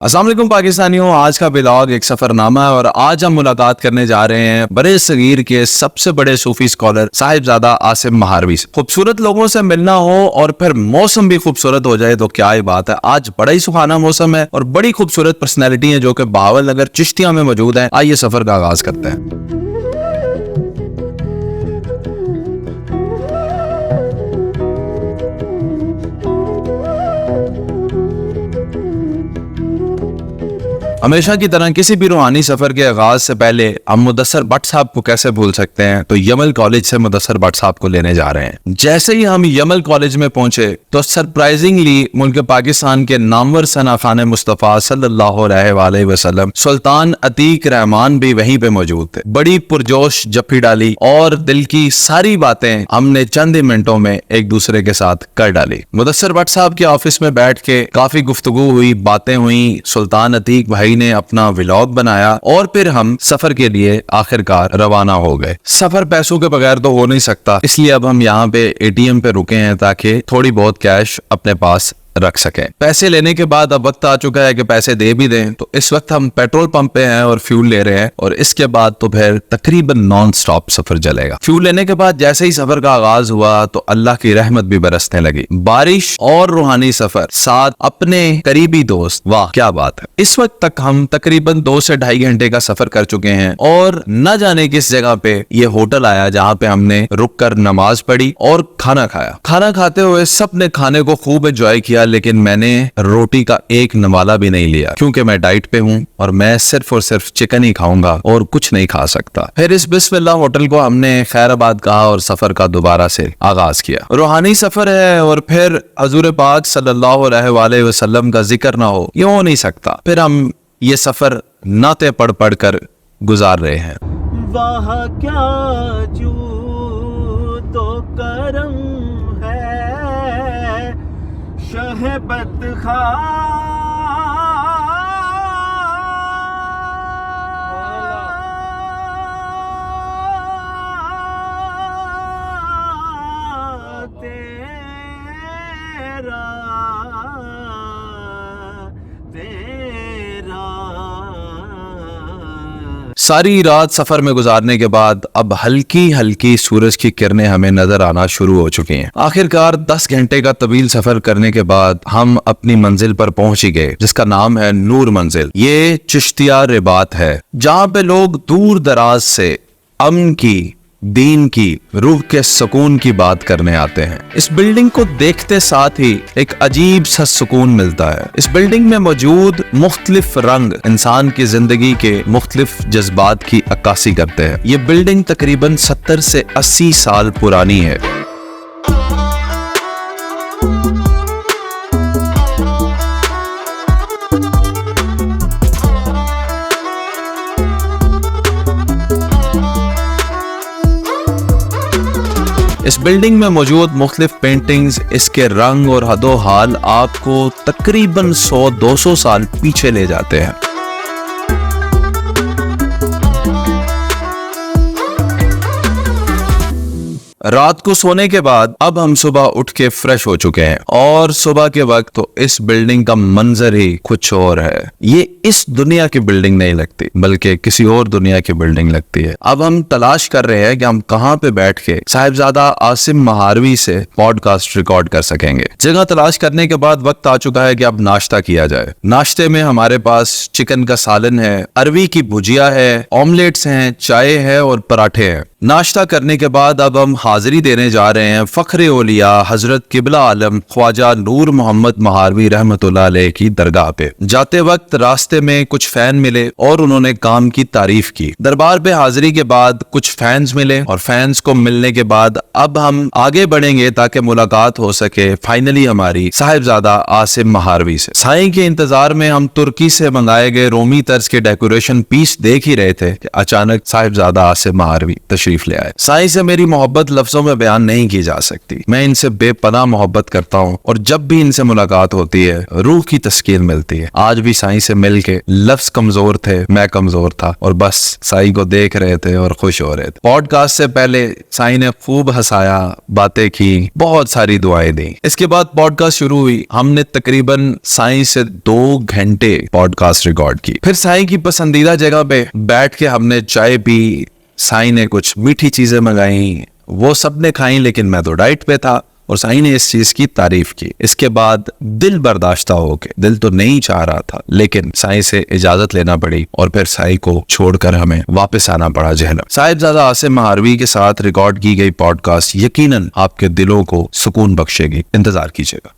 अस्सलाम वालेकुम पाकिस्तानियों, आज का ब्लॉग एक सफरनामा है और आज हम मुलाकात करने जा रहे हैं बड़े सगीर के सबसे बड़े सूफी स्कॉलर साहिबजादा आसिम महारवी से। खूबसूरत लोगों से मिलना हो और फिर मौसम भी खूबसूरत हो जाए तो क्या ही बात है। आज बड़ा ही सुहाना मौसम है और बड़ी खूबसूरत पर्सनैलिटी है जो कि बहावल नगर चिश्तिया में मौजूद है। आइए सफर का आगाज करते हैं। हमेशा की तरह किसी भी रूहानी सफर के आगाज से पहले हम मुदस्सर भट्ट साहब को कैसे भूल सकते हैं, तो यमल कॉलेज से मुदस्सर भट्ट साहब को लेने जा रहे हैं। जैसे ही हम यमल कॉलेज में पहुंचे तो सरप्राइजिंगली मुल्क पाकिस्तान के नामवर सना खान मुस्तफ़ा सल्लल्लाहु अलैहि वसल्लम सुल्तान अतीक रहमान भी वहीं पे मौजूद थे। बड़ी पुरजोश जफ्फी डाली और दिल की सारी बातें हमने चंद ही मिनटों में एक दूसरे के साथ कर डाली। मुदस्सर भट्ट साहब के ऑफिस में बैठ के काफी गुफ्तगू हुई, बातें हुई, सुल्तान अतीक भाई ने अपना व्लॉग बनाया और फिर हम सफर के लिए आखिरकार रवाना हो गए। सफर पैसों के बगैर तो हो नहीं सकता, इसलिए अब हम यहाँ पे एटीएम पे रुके हैं ताकि थोड़ी बहुत कैश अपने पास रख सकें। पैसे लेने के बाद अब वक्त आ चुका है कि पैसे दे भी दें, तो इस वक्त हम पेट्रोल पंप पे हैं और फ्यूल ले रहे हैं और इसके बाद तो फिर तकरीबन नॉन स्टॉप सफर चलेगा। फ्यूल लेने के बाद जैसे ही सफर का आगाज हुआ तो अल्लाह की रहमत भी बरसने लगी। बारिश और रूहानी सफर, साथ अपने करीबी दोस्त, वाह क्या बात है। इस वक्त तक हम तकरीबन 2 से ढाई घंटे का सफर कर चुके हैं और न जाने किस जगह पे ये होटल आया जहाँ पे हमने रुक कर नमाज पढ़ी और खाना खाया। खाना खाते हुए सबने खाने को खूब एंजॉय किया, लेकिन मैंने रोटी का एक नवाला भी नहीं लिया क्योंकि मैं डाइट पे हूँ और मैं सिर्फ और सिर्फ चिकन ही खाऊंगा और कुछ नहीं खा सकता। फिर इस बिस्मिल्लाह होटल को हमने खैराबाद कहा और सफर का दोबारा से आगाज किया। रूहानी सफर है और फिर हजूर पाक सल्लल्लाहु अलैहि वसल्लम का जिक्र ना हो ये हो नहीं सकता। फिर हम ये सफर नाते पढ़ पढ़ कर गुजार रहे हैं। वाह क्या जू तो करम शहबत सारी रात सफर में गुजारने के बाद अब हल्की हल्की सूरज की किरणें हमें नजर आना शुरू हो चुकी हैं। आखिरकार 10 घंटे का तवील सफर करने के बाद हम अपनी मंजिल पर पहुंच ही गए, जिसका नाम है नूर मंजिल। ये चिश्तिया रिबात है जहाँ पे लोग दूर दराज से अमन की, दीन की, रूह के सुकून की बात करने आते हैं। इस बिल्डिंग को देखते साथ ही एक अजीब सा सुकून मिलता है। इस बिल्डिंग में मौजूद मुख्तलिफ रंग इंसान की जिंदगी के मुख्तलिफ जज्बात की अक्कासी करते हैं। ये बिल्डिंग तकरीबन 70 से 80 साल पुरानी है। इस बिल्डिंग में मौजूद मुख्तलिफ पेंटिंग्स, इसके रंग और हदो हाल आपको तकरीबन 100-200 साल पीछे ले जाते हैं। रात को सोने के बाद अब हम सुबह उठ के फ्रेश हो चुके हैं और सुबह के वक्त तो इस बिल्डिंग का मंजर ही कुछ और है। ये इस दुनिया की बिल्डिंग नहीं लगती बल्कि किसी और दुनिया की बिल्डिंग लगती है। अब हम तलाश कर रहे हैं कि हम कहाँ पे बैठ के साहिबजादा आसिम महारवी से पॉडकास्ट रिकॉर्ड कर सकेंगे। जगह तलाश करने के बाद वक्त आ चुका है कि अब नाश्ता किया जाए। नाश्ते में हमारे पास चिकन का सालन है, अरवी की भुजिया है, ऑमलेट्स हैं, चाय है और पराठे हैं। नाश्ता करने के बाद अब हम हाजिरी देने जा रहे हैं फख्रे औलिया हजरत किबला आलम ख्वाजा नूर मोहम्मद महारवी रहमतुल्लाह अलैह की दरगाह पे। जाते वक्त रास्ते में कुछ फैन मिले और उन्होंने काम की तारीफ की। दरबार पे हाजिरी के बाद कुछ फैंस मिले और फैंस को मिलने के बाद अब हम आगे बढ़ेंगे ताकि मुलाकात हो सके फाइनली हमारी साहिबजादा आसिम महारवी से। साईं के इंतजार में हम तुर्की से मंगाए गए रोमी तर्ज के डेकोरेशन पीस देख ही रहे थे कि अचानक साहिबजादा आसिम महारवी तशरीफ تشریف لے آئے. سائیں سے میری محبت لفظوں میں بیان نہیں کی جا سکتی. میں ان سے بے پناہ محبت کرتا ہوں اور جب بھی ان سے ملاقات ہوتی ہے روح کی تسکین ملتی ہے. آج بھی سائیں سے مل کے لفظ کمزور تھے, میں کمزور تھا اور بس سائیں کو دیکھ رہے تھے اور خوش ہو رہے تھے. پوڈ کاسٹ سے پہلے سائیں نے خوب ہنسایا, باتیں کی, بہت ساری دعائیں دی. اس کے بعد پوڈ کاسٹ شروع ہوئی. ہم نے تقریباً سائیں سے 2 گھنٹے پوڈ کاسٹ ریکارڈ کی. پھر سائیں کی پسندیدہ جگہ پہ بیٹھ کے ہم نے چائے پی. سائیں نے کچھ میٹھی چیزیں منگائیں, وہ سب نے کھائیں, لیکن میں تو ڈائٹ پہ تھا اور سائیں نے اس چیز کی تعریف کی. اس کے بعد دل برداشتہ ہو کے, دل تو نہیں چاہ رہا تھا لیکن سائیں سے اجازت لینا پڑی اور پھر سائیں کو چھوڑ کر ہمیں واپس آنا پڑا جہلم. صاحبزادہ عاصم مہاروی کے ساتھ ریکارڈ کی گئی پوڈ کاسٹ یقیناً آپ کے دلوں کو سکون بخشے گی. انتظار کیجیے گا.